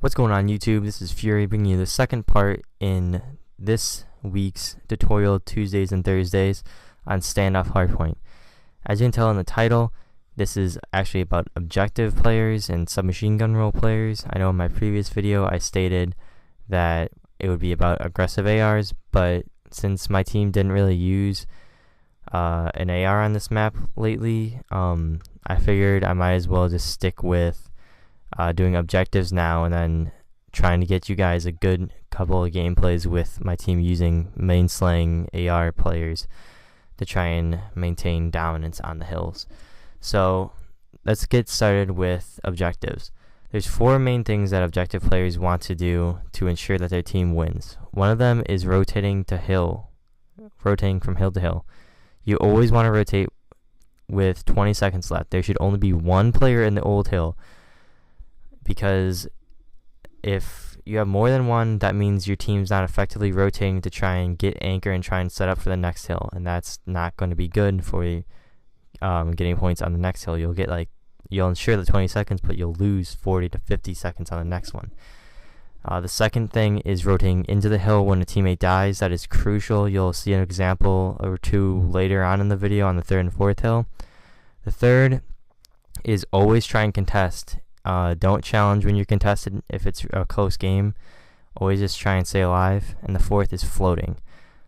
What's going on YouTube? This is Fury bringing you the second part in this week's tutorial Tuesdays and Thursdays on Standoff Hardpoint. As you can tell in the title, this is actually about objective players and submachine gun role players. I know in my previous video I stated that it would be about aggressive ARs, but since my team didn't really use an AR on this map lately, I figured I might as well just stick with doing objectives now and then trying to get you guys a good couple of gameplays with my team using main slaying AR players to try and maintain dominance on the hills. So let's get started with objectives. There's four main things that objective players want to do to ensure that their team wins. One of them is rotating from hill to hill. You always want to rotate with 20 seconds left. There should only be one player in the old hill, because if you have more than one, that means your team's not effectively rotating to try and get anchor and try and set up for the next hill, and that's not going to be good for you getting points on the next hill. You'll ensure the 20 seconds, but you'll lose 40 to 50 seconds on the next one. The second thing is rotating into the hill when a teammate dies. That is crucial. You'll see an example or two later on in the video on the third and fourth hill. The third is always try and contest. Don't challenge when you're contested if it's a close game. Always just try and stay alive. And the fourth is floating.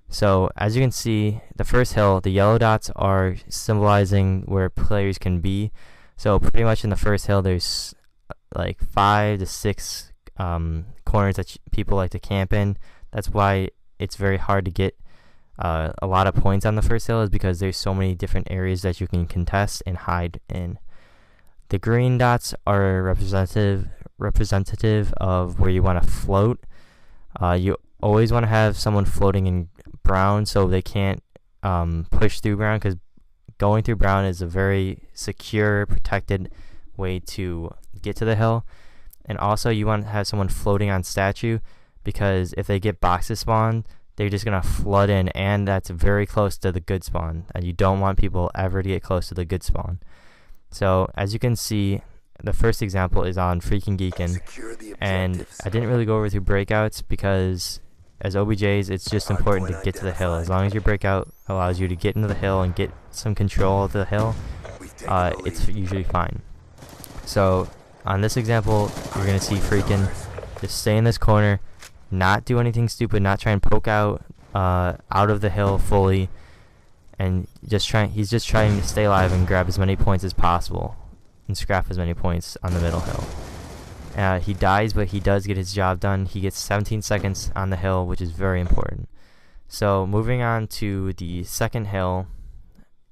So as you can see, the first hill, the yellow dots are symbolizing where players can be. So pretty much in the first hill, there's like 5 to 6 corners that people like to camp in. That's why it's very hard to get a lot of points on the first hill, is because there's so many different areas that you can contest and hide in. The green dots are representative of where you want to float. You always want to have someone floating in brown so they can't push through brown, because going through brown is a very secure, protected way to get to the hill. And also you want to have someone floating on statue, because if they get boxes spawned, they're just going to flood in, and that's very close to the good spawn, and you don't want people ever to get close to the good spawn. So as you can see, the first example is on Freaking Geekin', and I didn't really go over through breakouts because as OBJs it's just important to get to the hill. As long as your breakout allows you to get into the hill and get some control of the hill, it's usually fine. So on this example, you're going to see Freakin' just stay in this corner, not do anything stupid, not try and poke out of the hill fully, and he's just trying to stay alive and grab as many points as possible and scrap as many points on the middle hill. He dies, but he does get his job done. He gets 17 seconds on the hill, which is very important. So moving on to the second hill,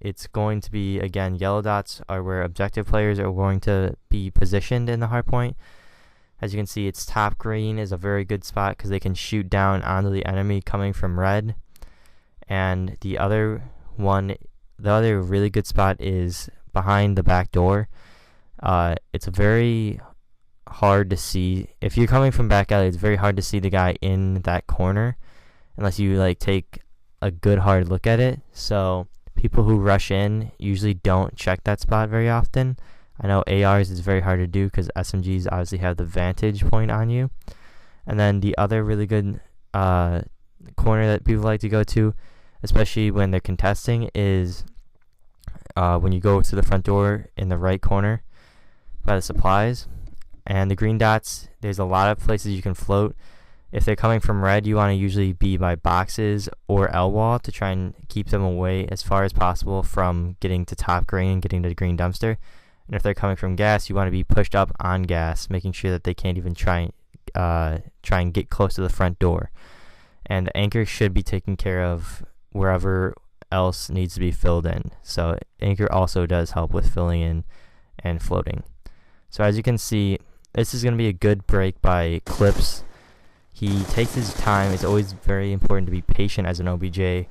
it's going to be, again, yellow dots are where objective players are going to be positioned in the hardpoint. As you can see, its top green is a very good spot because they can shoot down onto the enemy coming from red. And the other really good spot is behind the back door. It's very hard to see. If you're coming from back alley, it's very hard to see the guy in that corner unless you take a good hard look at it. So people who rush in usually don't check that spot very often. I know ARs is very hard to do because SMGs obviously have the vantage point on you. And then the other really good corner that people like to go to, especially when they're contesting, is when you go to the front door in the right corner by the supplies. And the green dots, there's a lot of places you can float. If they're coming from red, you want to usually be by boxes or L wall to try and keep them away as far as possible from getting to top green and getting to the green dumpster. And if they're coming from gas, you want to be pushed up on gas, making sure that they can't even try and get close to the front door. And the anchor should be taken care of wherever else needs to be filled in. So anchor also does help with filling in and floating. So as you can see, this is going to be a good break by Clips. He takes his time. It's always very important to be patient as an OBJ.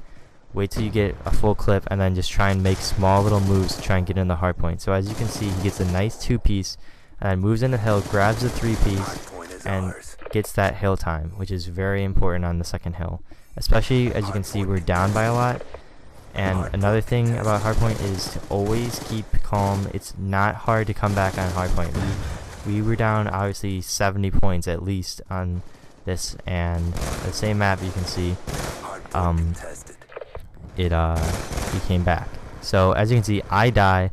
Wait till you get a full clip and then just try and make small little moves to try and get in the hard point. So as you can see, he gets a nice 2-piece and then moves in the hill, grabs the 3-piece, and gets that hill time, which is very important on the second hill. Especially as you can see, we're down by a lot. And another thing about hardpoint is to always keep calm. It's not hard to come back on hardpoint. we were down obviously 70 points at least on this, and the same map you can see, he came back. So as you can see, I die,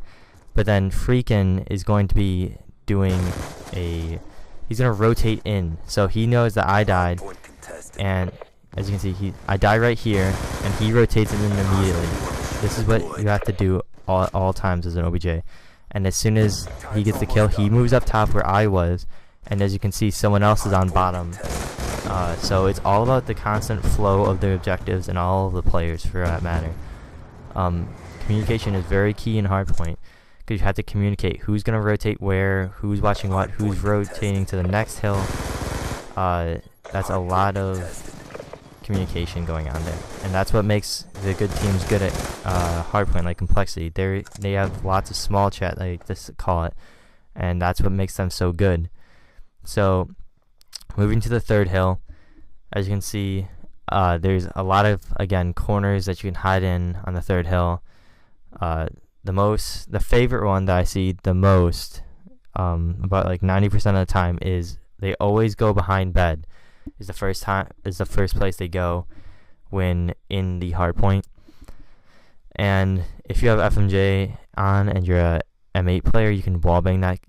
but then Freakin is going to be doing he's gonna rotate in, so he knows that I died, and as you can see, I die right here, and he rotates in immediately. This is what you have to do all times as an OBJ. And as soon as he gets the kill, he moves up top where I was, and as you can see, someone else is on bottom. So it's all about the constant flow of the objectives and all of the players, for that matter. Communication is very key in Hardpoint, because you have to communicate who's going to rotate where, who's watching what, who's rotating to the next hill. That's a lot of communication going on there, and that's what makes the good teams good at Hardpoint, like Complexity. They have lots of small chat, like this call it, and that's what makes them so good. So moving to the third hill, as you can see, there's a lot of, again, corners that you can hide in on the third hill. The favorite one that I see the most, about like 90% of the time, is they always go behind bed. Is the first place they go when in the Hardpoint. And if you have FMJ on and you're a M8 player, you can wallbang that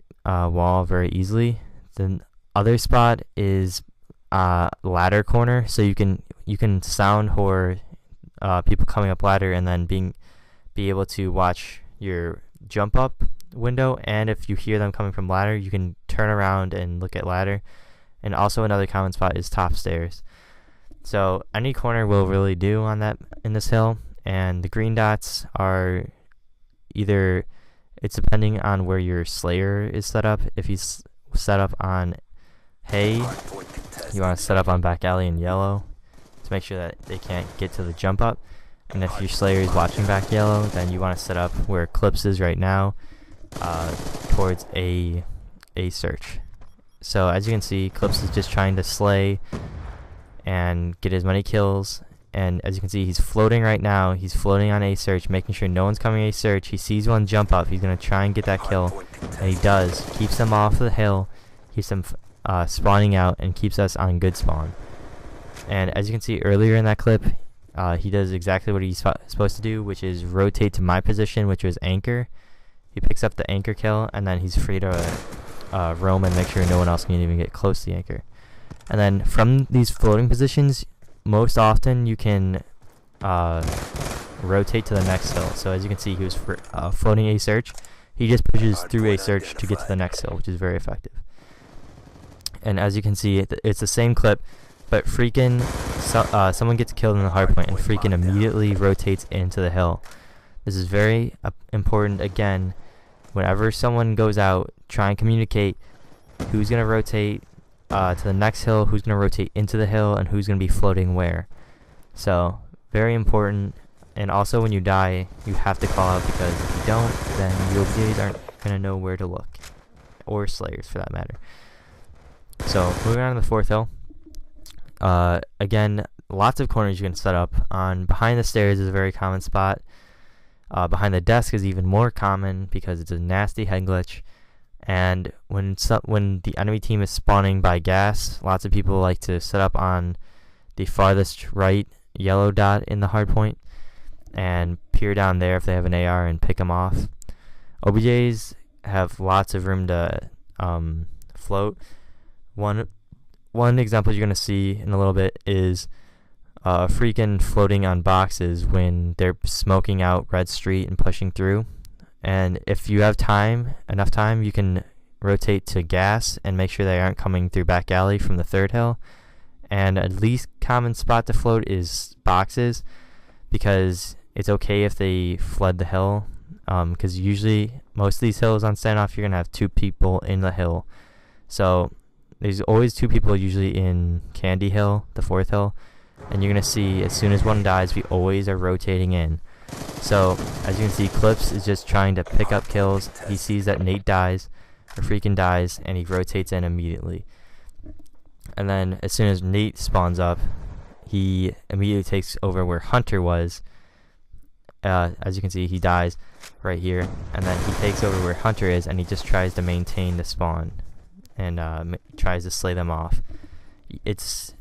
wall very easily. The other spot is ladder corner, so you can sound whore people coming up ladder, and then be able to watch your jump up window, and if you hear them coming from ladder, you can turn around and look at ladder. And also another common spot is top stairs. So any corner will really do in this hill, and the green dots are either, it's depending on where your Slayer is set up. If he's set up on hay, you want to set up on back alley and yellow to make sure that they can't get to the jump up. And if your Slayer is watching back yellow, then you want to set up where Clips is right now, towards a search. So as you can see, Clips is just trying to slay and get as many kills, and as you can see, he's floating right now. He's floating on a search, making sure no one's coming a search. He sees one jump up, he's going to try and get that kill, and he does. Keeps them off the hill, keeps them spawning out, and keeps us on good spawn. And as you can see earlier in that clip, he does exactly what he's supposed to do, which is rotate to my position, which was anchor. He picks up the anchor kill, and then he's free to roam and make sure no one else can even get close to the anchor. And then from these floating positions, most often you can rotate to the next hill. So as you can see, he was floating a search. He just pushes through a search to get to the next hill, which is very effective. And as you can see, it's the same clip, but Freakin, someone gets killed in the hardpoint, and Freakin immediately rotates into the hill. This is very important. Again, whenever someone goes out, try and communicate who's going to rotate to the next hill, who's going to rotate into the hill, and who's going to be floating where. So, very important. And also, when you die, you have to call out, because if you don't, then the OBJs aren't going to know where to look. Or Slayers, for that matter. So, moving on to the fourth hill. Again, lots of corners you can set up. Behind the stairs is a very common spot. Behind the desk is even more common, because it's a nasty head glitch. And when the enemy team is spawning by gas, lots of people like to set up on the farthest right yellow dot in the hardpoint and peer down there if they have an AR and pick them off. OBJs have lots of room to float. One example you're going to see in a little bit is Freakin floating on boxes when they're smoking out Red Street and pushing through. And if you have enough time, you can rotate to gas and make sure they aren't coming through back alley from the third hill. And a least common spot to float is boxes, because it's okay if they fled the hill, because usually most of these hills on Standoff, you're going to have two people in the hill. So there's always two people usually in Candy Hill, the fourth hill, and you're going to see as soon as one dies, we always are rotating in. So as you can see, Clips is just trying to pick up kills. He sees that Nate dies, or Freakin dies, and he rotates in immediately. And then as soon as Nate spawns up, he immediately takes over where Hunter was. As you can see, he dies right here, and then he takes over where Hunter is, and he just tries to maintain the spawn. and tries to slay them off. It's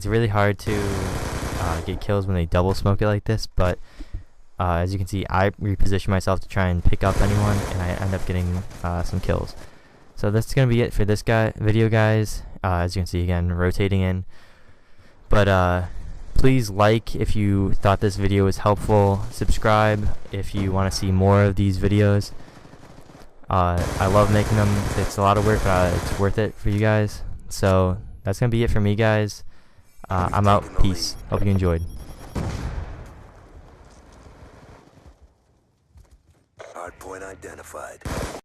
really hard to get kills when they double smoke it like this, but as you can see, I reposition myself to try and pick up anyone, and I end up getting some kills. So that's gonna be it for this video, guys. As you can see, again, rotating in. But please like if you thought this video was helpful. Subscribe if you want to see more of these videos. I love making them. It's a lot of work, but it's worth it for you guys. So that's gonna be it for me, guys. I'm out. Peace. Hope you enjoyed. Hardpoint identified.